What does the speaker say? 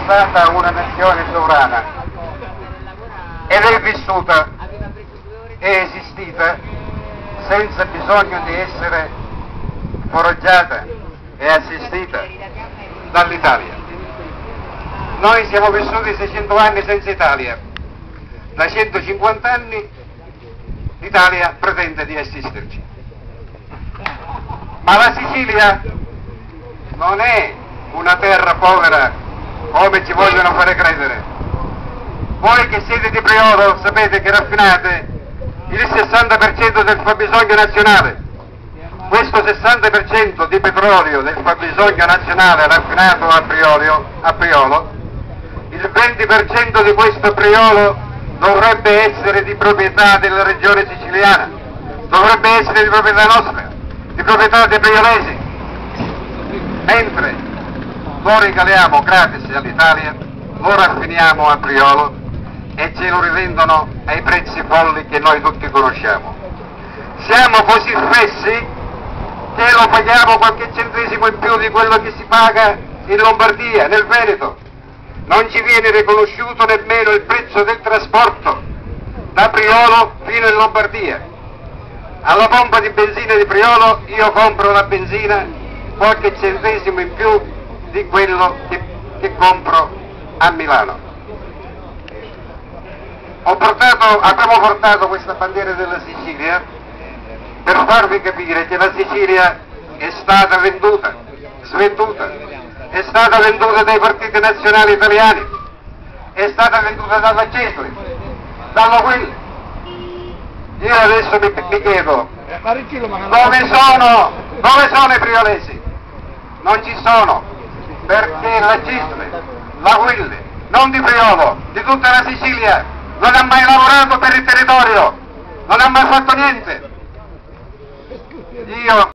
stata una nazione sovrana ed è vissuta, è esistita senza bisogno di essere foraggiata e assistita dall'Italia. Noi siamo vissuti 600 anni senza Italia, da 150 anni l'Italia pretende di assisterci. Ma la Sicilia non è una terra povera come ci vogliono fare credere. Voi che siete di Priolo sapete che raffinate il 60% del fabbisogno nazionale. Questo 60% di petrolio del fabbisogno nazionale raffinato a Priolo, il 20% di questo Priolo dovrebbe essere di proprietà della regione siciliana, dovrebbe essere di proprietà nostra, di proprietà dei priolesi, mentre lo regaliamo gratis all'Italia, lo raffiniamo a Priolo e ce lo rivendono ai prezzi folli che noi tutti conosciamo. Siamo così fessi che lo paghiamo qualche centesimo in più di quello che si paga in Lombardia, nel Veneto. Non ci viene riconosciuto nemmeno il prezzo del trasporto da Priolo fino in Lombardia. Alla pompa di benzina di Priolo io compro la benzina qualche centesimo in più di quello che compro a Milano. Abbiamo portato questa bandiera della Sicilia per farvi capire che la Sicilia è stata venduta, svenduta, è stata venduta dai partiti nazionali italiani, è stata venduta dalla CESLI, dalla Will. Io adesso mi chiedo, dove sono i priolesi? Non ci sono, perché la CESLI, la Will, non di Priolo, di tutta la Sicilia, non ha mai lavorato per il territorio, non ha mai fatto niente. Io